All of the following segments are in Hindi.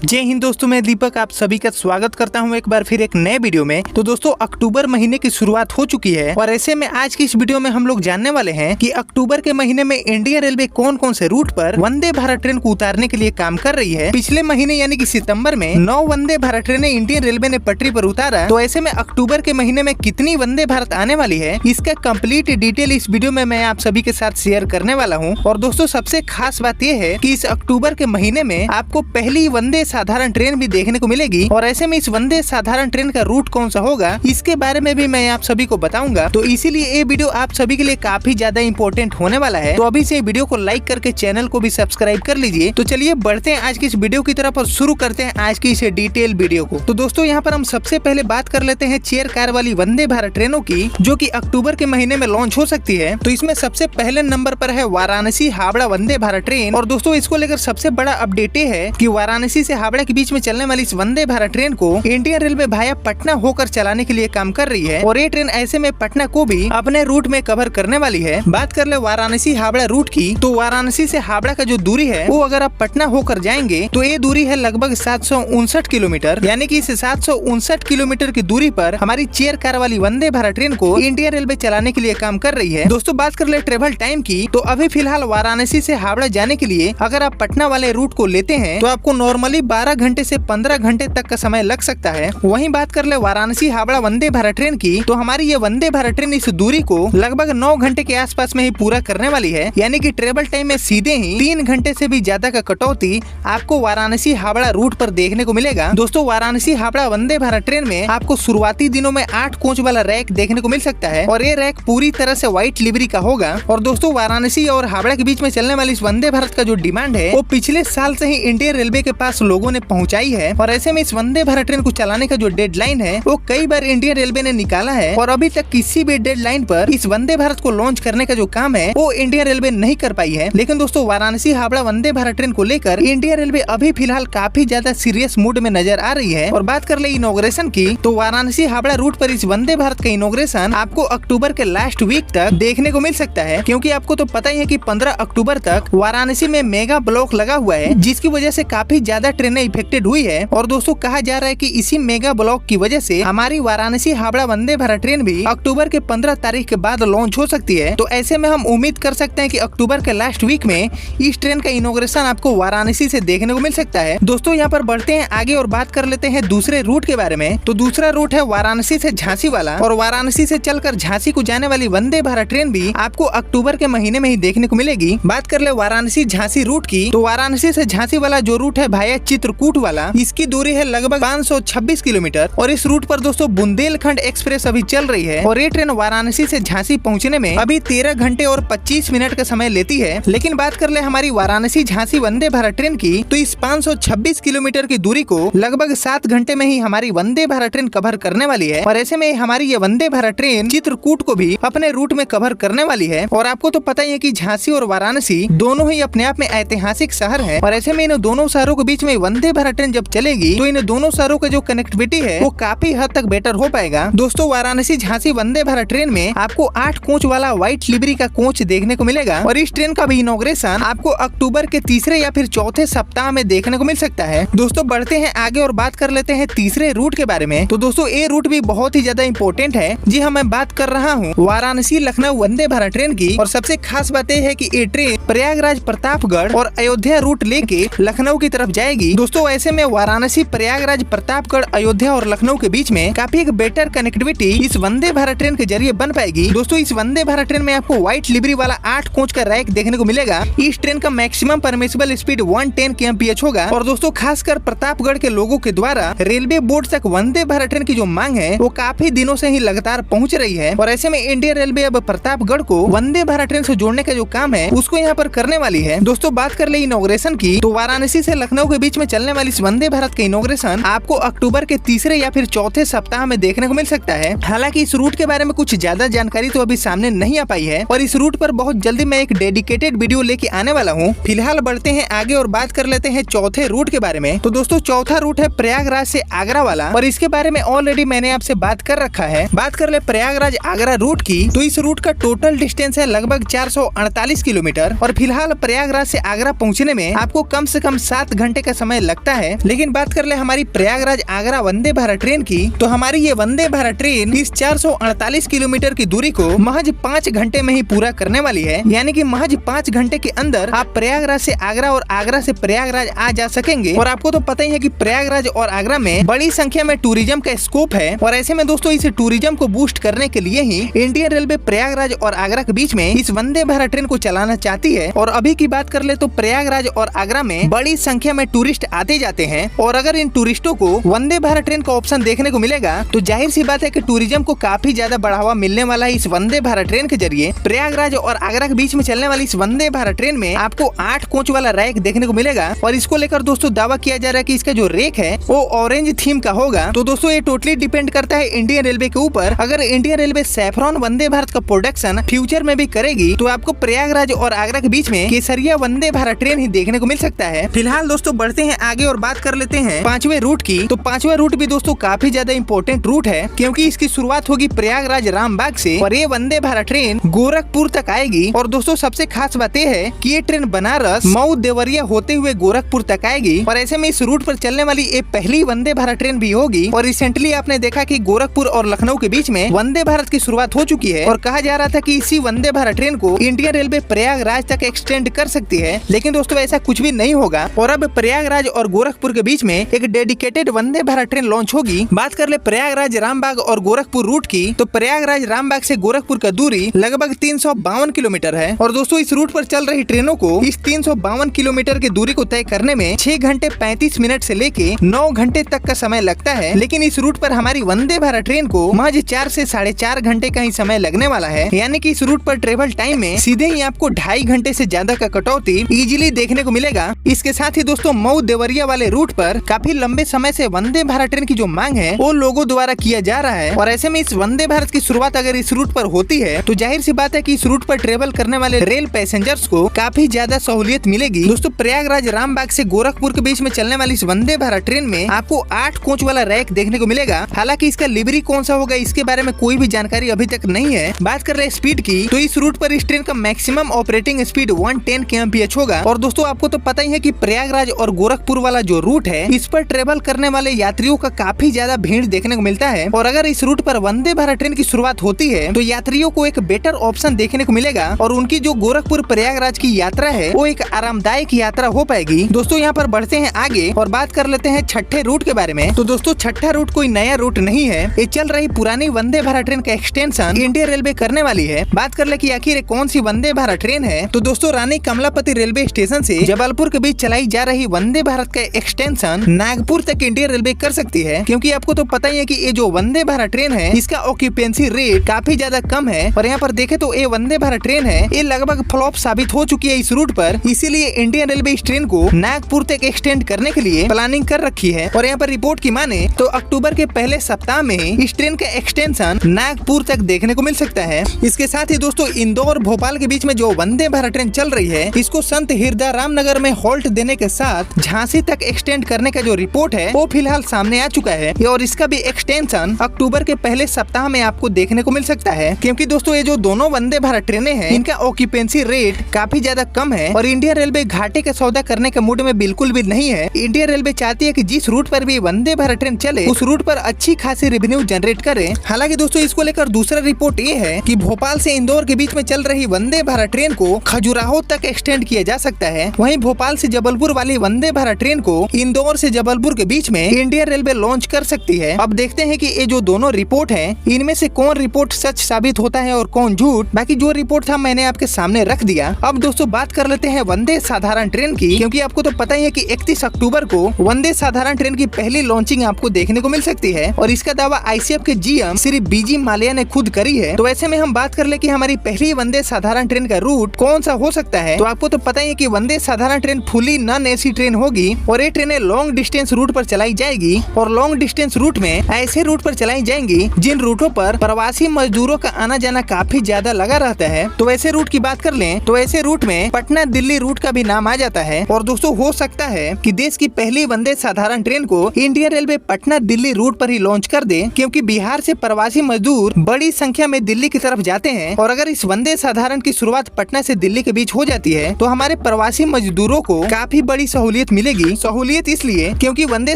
जय हिंद दोस्तों, मैं दीपक आप सभी का स्वागत करता हूं एक बार फिर एक नए वीडियो में। तो दोस्तों अक्टूबर महीने की शुरुआत हो चुकी है और ऐसे में आज की इस वीडियो में हम लोग जानने वाले हैं कि अक्टूबर के महीने में इंडियन रेलवे कौन कौन से रूट पर वंदे भारत ट्रेन को उतारने के लिए काम कर रही है। पिछले महीने यानी कि सितंबर में 9 वंदे भारत ट्रेनें इंडियन रेलवे ने पटरी पर उतारा। तो ऐसे में अक्टूबर के महीने में कितनी वंदे भारत आने वाली है, इसका कंप्लीट डिटेल इस वीडियो में मैं आप सभी के साथ शेयर करने वाला हूँ। और दोस्तों सबसे खास बात यह है कि इस अक्टूबर के महीने में आपको पहली वंदे साधारण ट्रेन भी देखने को मिलेगी। और ऐसे में इस वंदे साधारण ट्रेन का रूट कौन सा होगा, इसके बारे में भी मैं आप सभी को बताऊंगा। तो इसीलिए ये वीडियो आप सभी के लिए काफी ज्यादा इंपॉर्टेंट होने वाला है। तो अभी से वीडियो को लाइक करके चैनल को भी सब्सक्राइब कर लीजिए। तो चलिए बढ़ते हैं आज की इस वीडियो की तरफ और शुरू करते हैं आज की इस डिटेल वीडियो को। तो दोस्तों यहाँ पर हम सबसे पहले बात कर लेते हैं चेयर कार वाली वंदे भारत ट्रेनों की, जो की अक्टूबर के महीने में लॉन्च हो सकती है। तो इसमें सबसे पहले नंबर पर है वाराणसी हावड़ा वंदे भारत ट्रेन। और दोस्तों इसको लेकर सबसे बड़ा अपडेट है कि वाराणसी से हावड़ा के बीच में चलने वाली इस वंदे भारत ट्रेन को इंडियन रेलवे भाया पटना होकर चलाने के लिए काम कर रही है। और ये ट्रेन ऐसे में पटना को भी अपने रूट में कवर करने वाली है। बात कर ले वाराणसी हावड़ा रूट की, तो वाराणसी से हावड़ा का जो दूरी है वो अगर आप पटना होकर जाएंगे तो ये दूरी है लगभग 759 किलोमीटर। यानी कि इस 759 किलोमीटर की दूरी पर हमारी चेयर कार वाली वंदे भारत ट्रेन को इंडियन रेलवे चलाने के लिए काम कर रही है। दोस्तों बात कर ले ट्रेवल टाइम की, तो अभी फिलहाल वाराणसी से हावड़ा जाने के लिए अगर आप पटना वाले रूट को लेते हैं तो आपको नॉर्मली 12 घंटे से 15 घंटे तक का समय लग सकता है। वहीं बात कर ले वाराणसी हावड़ा वंदे भारत ट्रेन की, तो हमारी ये वंदे भारत ट्रेन इस दूरी को लगभग 9 घंटे के आसपास में ही पूरा करने वाली है। यानी कि ट्रेवल टाइम में सीधे ही 3 घंटे से भी ज्यादा का कटौती आपको वाराणसी हावड़ा रूट पर देखने को मिलेगा। दोस्तों वाराणसी हावड़ा वंदे भारत ट्रेन में आपको शुरुआती दिनों में 8 कोच वाला रैक देखने को मिल सकता है और ये रैक पूरी तरह से व्हाइट लिवरी का होगा। और दोस्तों वाराणसी और हावड़ा के बीच में चलने वाली इस वंदे भारत का जो डिमांड है वो पिछले साल से ही इंडियन रेलवे के पास लोगों ने पहुंचाई है। और ऐसे में इस वंदे भारत ट्रेन को चलाने का जो डेडलाइन है वो कई बार इंडियन रेलवे ने निकाला है और अभी तक किसी भी डेडलाइन पर इस वंदे भारत को लॉन्च करने का जो काम है वो इंडियन रेलवे नहीं कर पाई है। लेकिन दोस्तों वाराणसी हावड़ा वंदे भारत ट्रेन को लेकर इंडियन रेलवे अभी फिलहाल काफी ज्यादा सीरियस मूड में नजर आ रही है। और बात कर ले इनॉग्रेशन की, तो वाराणसी हावड़ा रूट पर इस वंदे भारत का इनॉग्रेशन आपको अक्टूबर के लास्ट वीक तक देखने को मिल सकता है। क्योंकि आपको तो पता ही है कि 15 अक्टूबर तक वाराणसी में मेगा ब्लॉक लगा हुआ है, जिसकी वजह से काफी ज्यादा ट्रेनें इफेक्टेड हुई है। और दोस्तों कहा जा रहा है कि इसी मेगा ब्लॉक की वजह से हमारी वाराणसी हावड़ा वंदे भारत ट्रेन भी अक्टूबर के 15 तारीख के बाद लॉन्च हो सकती है। तो ऐसे में हम उम्मीद कर सकते हैं कि अक्टूबर के लास्ट वीक में इस ट्रेन का इनॉग्रेशन आपको वाराणसी से देखने को मिल सकता है। दोस्तों यहाँ पर बढ़ते हैं आगे और बात कर लेते हैं दूसरे रूट के बारे में। तो दूसरा रूट है वाराणसी से झांसी वाला। और वाराणसी से चलकर झांसी को जाने वाली वंदे भारत ट्रेन भी आपको अक्टूबर के महीने में ही देखने को मिलेगी। बात कर ले वाराणसी झांसी रूट की, तो वाराणसी से झांसी वाला जो रूट है भाया चित्रकूट वाला, इसकी दूरी है लगभग 526 किलोमीटर। और इस रूट पर दोस्तों बुंदेलखंड एक्सप्रेस अभी चल रही है और ये ट्रेन वाराणसी से झांसी पहुंचने में अभी 13 घंटे और 25 मिनट का समय लेती है। लेकिन बात कर ले हमारी वाराणसी झांसी वंदे भारत ट्रेन की, तो इस 526 किलोमीटर की दूरी को लगभग 7 घंटे में ही हमारी वंदे भारत ट्रेन कवर करने वाली है। और ऐसे में हमारी ये वंदे भारत ट्रेन चित्रकूट को भी अपने रूट में कवर करने वाली है। और आपको तो पता ही है कि झांसी और वाराणसी दोनों ही अपने आप में ऐतिहासिक शहर है। और ऐसे में इन दोनों शहरों के बीच में वंदे भारत ट्रेन जब चलेगी तो इन दोनों शहरों का जो कनेक्टिविटी है वो काफी हद तक बेटर हो पाएगा। दोस्तों वाराणसी झांसी वंदे भारत ट्रेन में आपको 8 कोच वाला व्हाइट लिवरी का कोच देखने को मिलेगा। और इस ट्रेन का भी इनॉग्रेशन आपको अक्टूबर के तीसरे या फिर चौथे सप्ताह में देखने को मिल सकता है। दोस्तों बढ़ते हैं आगे और बात कर लेते हैं तीसरे रूट के बारे में। तो दोस्तों ये रूट भी बहुत ही ज्यादा इंपॉर्टेंट है। जी हाँ, मैं बात कर रहा हूँ वाराणसी लखनऊ वंदे भारत ट्रेन की। और सबसे खास बात यह है कि ये ट्रेन प्रयागराज प्रतापगढ़ और अयोध्या रूट लेके लखनऊ की तरफ जाएगी। दोस्तों ऐसे में वाराणसी प्रयागराज प्रतापगढ़ अयोध्या और लखनऊ के बीच में काफी एक बेटर कनेक्टिविटी इस वंदे भारत ट्रेन के जरिए बन पाएगी। दोस्तों इस वंदे भारत ट्रेन में आपको व्हाइट लिवरी वाला 8 कोच का रैक देखने को मिलेगा। इस ट्रेन का मैक्सिमम परमिसिबल स्पीड 110 kmph होगा। और दोस्तों खासकर प्रतापगढ़ के लोगों के द्वारा रेलवे बोर्ड तक वंदे भारत ट्रेन की जो मांग है वो काफी दिनों से ही लगातार पहुंच रही है। और ऐसे में इंडियन रेलवे अब प्रतापगढ़ को वंदे भारत ट्रेन से जोड़ने का जो काम है उसको यहाँ पर करने वाली है। दोस्तों बात कर ले इनॉग्रेशन की, तो वाराणसी से लखनऊ के बीच में चलने वाली इस वंदे भारत का इनॉग्रेशन आपको अक्टूबर के तीसरे या फिर चौथे सप्ताह में देखने को मिल सकता है। हालांकि इस रूट के बारे में कुछ ज्यादा जानकारी तो अभी सामने नहीं आ पाई है और इस रूट पर बहुत जल्दी मैं एक डेडिकेटेड वीडियो लेके आने वाला हूँ। फिलहाल बढ़ते हैं आगे और बात कर लेते हैं चौथे रूट के बारे में। तो दोस्तों चौथा रूट है प्रयागराज से आगरा वाला और इसके बारे में ऑलरेडी मैंने आपसे बात कर रखा है। बात कर ले प्रयागराज आगरा रूट की, तो इस रूट का टोटल डिस्टेंस है लगभग 448 किलोमीटर और फिलहाल प्रयागराज से आगरा पहुँचने में आपको कम से कम 7 घंटे का समय समय लगता है। लेकिन बात कर ले हमारी प्रयागराज आगरा वंदे भारत ट्रेन की, तो हमारी ये वंदे भारत ट्रेन इस 448 किलोमीटर की दूरी को महज 5 घंटे में ही पूरा करने वाली है। यानी कि महज 5 घंटे के अंदर आप प्रयागराज से आगरा और आगरा से प्रयागराज आ जा सकेंगे। और आपको तो पता ही है कि प्रयागराज और आगरा में बड़ी संख्या में टूरिज्म का स्कोप है। और ऐसे में दोस्तों इस टूरिज्म को बूस्ट करने के लिए ही इंडियन रेलवे प्रयागराज और आगरा के बीच में इस वंदे भारत ट्रेन को चलाना चाहती है। और अभी की बात कर ले तो प्रयागराज और आगरा में बड़ी संख्या में टूरिस्ट आते जाते हैं। और अगर इन टूरिस्टों को वंदे भारत ट्रेन का ऑप्शन देखने को मिलेगा तो जाहिर सी बात है कि टूरिज्म को काफी ज्यादा बढ़ावा मिलने वाला है। इस वंदे भारत ट्रेन के जरिए प्रयागराज और आगरा के बीच में चलने वाली इस वंदे भारत ट्रेन में आपको 8 कोच वाला रैक देखने को मिलेगा। और इसको लेकर दोस्तों दावा किया जा रहा है कि इसका जो रेक है वो ऑरेंज थीम का होगा। तो दोस्तों ये टोटली डिपेंड करता है इंडियन रेलवे के ऊपर। अगर Indian railway saffron Vande Bharat का प्रोडक्शन फ्यूचर में भी करेगी तो आपको प्रयागराज और आगरा के बीच में केसरिया वंदे भारत ट्रेन ही देखने को मिल सकता है। फिलहाल दोस्तों बढ़ते हैं आगे और बात कर लेते हैं 5वें रूट की। तो 5वां रूट भी दोस्तों काफी ज्यादा इंपॉर्टेंट रूट है, क्योंकि इसकी शुरुआत होगी प्रयागराज रामबाग से और ये वंदे भारत ट्रेन गोरखपुर तक आएगी। और दोस्तों सबसे खास बात यह है कि ये ट्रेन बनारस मऊ देवरिया होते हुए गोरखपुर तक आएगी। और ऐसे में इस रूट पर चलने वाली ये पहली वंदे भारत ट्रेन भी होगी। और रिसेंटली आपने देखा कि गोरखपुर और लखनऊ के बीच में वंदे भारत की शुरुआत हो चुकी है। और कहा जा रहा था कि इसी वंदे भारत ट्रेन को इंडियन रेलवे प्रयागराज तक एक्सटेंड कर सकती है, लेकिन दोस्तों ऐसा कुछ भी नहीं होगा। और अब प्रयागराज और गोरखपुर के बीच में एक dedicated Vande Bharat train launch होगी। बात कर ले प्रयागराज रामबाग और गोरखपुर रूट की, तो प्रयागराज रामबाग से गोरखपुर का दूरी लगभग 352 किलोमीटर है। और दोस्तों इस रूट पर चल रही ट्रेनों को इस 352 किलोमीटर की दूरी को तय करने में 6 घंटे 35 मिनट से लेके 9 घंटे तक का समय लगता है। लेकिन इस रूट पर हमारी वंदे भारत ट्रेन को महज 4 से 4.5 घंटे का ही समय लगने वाला है। यानी कि इस रूट पर ट्रेवल टाइम में सीधे ही आपको 2.5 घंटे से ज्यादा का कटौती इजीली देखने को मिलेगा। इसके साथ ही दोस्तों मऊ देवरिया वाले रूट पर काफी लंबे समय से वंदे भारत ट्रेन की जो मांग है वो लोगों द्वारा किया जा रहा है। और ऐसे में इस वंदे भारत की शुरुआत अगर इस रूट पर होती है तो जाहिर सी बात है कि इस रूट पर ट्रेवल करने वाले रेल पैसेंजर्स को काफी ज्यादा सहूलियत मिलेगी। दोस्तों प्रयागराज रामबाग से गोरखपुर के बीच में चलने वाली इस वंदे भारत ट्रेन में आपको 8 कोच वाला रैक देखने को मिलेगा। हालांकि इसका लिवरी कौन सा होगा इसके बारे में कोई भी जानकारी अभी तक नहीं है। बात कर रहे स्पीड की, तो इस रूट पर इस ट्रेन का मैक्सिमम ऑपरेटिंग स्पीड 110 kmph होगा। और दोस्तों आपको तो पता ही है कि प्रयागराज और गोरखपुर वाला जो रूट है इस पर ट्रेवल करने वाले यात्रियों का काफी ज्यादा भीड़ देखने को मिलता है। और अगर इस रूट पर वंदे भारत ट्रेन की शुरुआत होती है तो यात्रियों को एक बेटर ऑप्शन देखने को मिलेगा और उनकी जो गोरखपुर प्रयागराज की यात्रा है वो एक आरामदायक यात्रा हो पाएगी। दोस्तों यहाँ पर बढ़ते हैं आगे और बात कर लेते हैं 6ठे रूट के बारे में। तो दोस्तों 6ठा रूट कोई नया रूट नहीं है, ये चल रही पुरानी वंदे भारत ट्रेन का एक्सटेंशन इंडियन रेलवे करने वाली है। बात कर ले कि आखिर कौन सी वंदे भारत ट्रेन है, तो दोस्तों रानी कमलापति रेलवे स्टेशन से जबलपुर के बीच चलाई जा रही वंदे भारत का एक्सटेंशन नागपुर तक इंडियन रेलवे कर सकती है। क्योंकि आपको तो पता ही है कि ये जो वंदे भारत ट्रेन है इसका ऑक्यूपेंसी रेट काफी ज्यादा कम है। और यहाँ पर देखे तो ये वंदे भारत ट्रेन है ये लगभग फ्लॉप साबित हो चुकी है इस रूट पर। इसीलिए इंडियन रेलवे इस ट्रेन को नागपुर तक एक्सटेंड करने के लिए प्लानिंग कर रखी है। और यहाँ पर रिपोर्ट की माने तो अक्टूबर के पहले सप्ताह में ही इस ट्रेन का एक्सटेंशन नागपुर तक देखने को मिल सकता है। इसके साथ ही दोस्तों इंदौर भोपाल के बीच में जो वंदे भारत ट्रेन चल रही है इसको संत हिरदा रामनगर में हॉल्ट देने के साथ झांसी तक एक्सटेंड करने का जो रिपोर्ट है वो फिलहाल सामने आ चुका है। और इसका भी एक्सटेंशन अक्टूबर के पहले सप्ताह में आपको देखने को मिल सकता है। क्योंकि दोस्तों ये जो दोनों वंदे भारत ट्रेनें हैं इनका ऑक्यूपेंसी रेट काफी ज्यादा कम है और इंडियन रेलवे घाटे का सौदा करने के मूड में बिल्कुल भी नहीं है। इंडियन रेलवे चाहती है कि जिस रूट पर भी वंदे भारत ट्रेन चले उस रूट पर अच्छी खासी रेवेन्यू जनरेट करे। हालांकि दोस्तों इसको लेकर दूसरा रिपोर्ट ये है कि भोपाल से इंदौर के बीच में चल रही वंदे भारत ट्रेन को खजुराहो तक एक्सटेंड किया जा सकता है। वहीं भोपाल से जबलपुर वाली वंदे भारत ट्रेन को इंदौर से जबलपुर के बीच में इंडियन रेलवे लॉन्च कर सकती है। अब देखते हैं कि ये जो दोनों रिपोर्ट हैं इनमें से कौन रिपोर्ट सच साबित होता है और कौन झूठ। बाकी जो रिपोर्ट था मैंने आपके सामने रख दिया। अब दोस्तों बात कर लेते हैं वंदे साधारण ट्रेन की, क्योंकि आपको तो पता ही है कि 31 अक्टूबर को वंदे साधारण ट्रेन की पहली लॉन्चिंग आपको देखने को मिल सकती है और इसका दावा आईसीएफ के जीएम श्री बीजी माल्या ने खुद करी है। तो ऐसे में हम बात कर ले कि हमारी पहली वंदे साधारण ट्रेन का रूट कौन सा हो सकता है। तो आपको तो पता ही है कि वंदे Sadharan train fully non AC train होगी और ये ट्रेनें लॉन्ग डिस्टेंस रूट पर चलाई जाएगी। और लॉन्ग डिस्टेंस रूट में ऐसे रूट पर चलाई जाएंगी जिन रूटों पर प्रवासी मजदूरों का आना जाना काफी ज्यादा लगा रहता है। तो ऐसे रूट की बात कर लें तो ऐसे रूट में पटना दिल्ली रूट का भी नाम आ जाता है। और दोस्तों हो सकता है कि देश की पहली वंदे साधारण ट्रेन को Indian railway Patna Delhi route पर ही लॉन्च कर दे, क्योंकि बिहार से प्रवासी मजदूर बड़ी संख्या में दिल्ली की तरफ जाते हैं। और अगर इस वंदे साधारण की शुरुआत पटना से दिल्ली के बीच हो जाती है तो हमारे प्रवासी मजदूरों को काफी बड़ी सहूलियत मिलेगी। सहूलियत इसलिए क्योंकि वंदे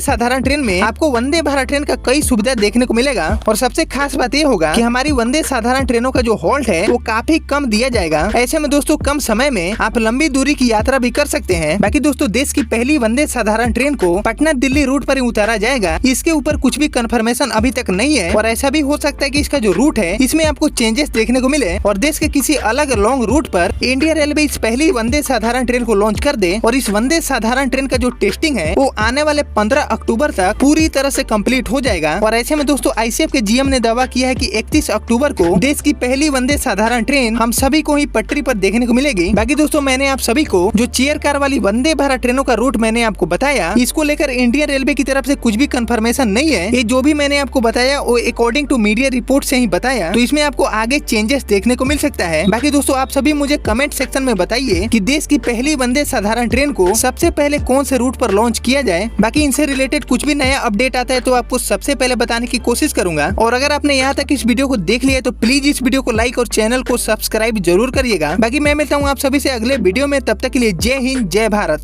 साधारण ट्रेन में आपको वंदे भारत ट्रेन का कई सुविधा देखने को मिलेगा और सबसे खास बात ये होगा कि हमारी वंदे साधारण ट्रेनों का जो हॉल्ट है वो काफी कम दिया जाएगा। ऐसे में दोस्तों कम समय में आप लंबी दूरी की यात्रा भी कर सकते हैं। बाकी दोस्तों देश की पहली वंदे साधारण ट्रेन को पटना दिल्ली रूट पर ही उतारा जाएगा। इसके ऊपर कुछ भी कंफर्मेशन अभी तक नहीं है और ऐसा भी हो सकता है कि इसका जो रूट है इसमें आपको चेंजेस देखने को मिले और देश के किसी अलग लॉन्ग रूट पर इंडियन रेलवे इस पहली वंदे साधारण ट्रेन को लॉन्च कर दे और इस वंदे साधारण ट्रेन का जो टेस्टिंग है वो आने वाले 15 अक्टूबर तक पूरी तरह से कंप्लीट हो जाएगा। और ऐसे में दोस्तों आईसीएफ के जीएम ने दावा किया है कि 31 अक्टूबर को देश की पहली वंदे साधारण ट्रेन हम सभी को ही पटरी पर देखने को मिलेगी। बाकी दोस्तों मैंने आप सभी को जो चेयर कार वाली वंदे भारत ट्रेनों का रूट मैंने आपको बताया, इसको लेकर इंडियन रेलवे की तरफ से कुछ भी कंफर्मेशन नहीं है। ये जो भी मैंने आपको बताया वो अकॉर्डिंग टू मीडिया रिपोर्ट से ही बताया, तो इसमें आपको आगे चेंजेस देखने को मिल सकता है। बाकी दोस्तों आप सभी मुझे कमेंट सेक्शन में बताइए कि देश की पहली वंदे साधारण ट्रेन को सबसे पहले कौन से रूट पर लॉन्च किया जाए। बाकी इनसे रिलेटेड कुछ भी नया अपडेट आता है तो आपको सबसे पहले बताने की कोशिश करूंगा। और अगर आपने यहाँ तक इस वीडियो को देख लिया तो प्लीज इस वीडियो को लाइक और चैनल को सब्सक्राइब जरूर करिएगा। बाकी मैं मिलता हूँ आप सभी से अगले वीडियो में, तब तक के लिए जय हिंद जय भारत।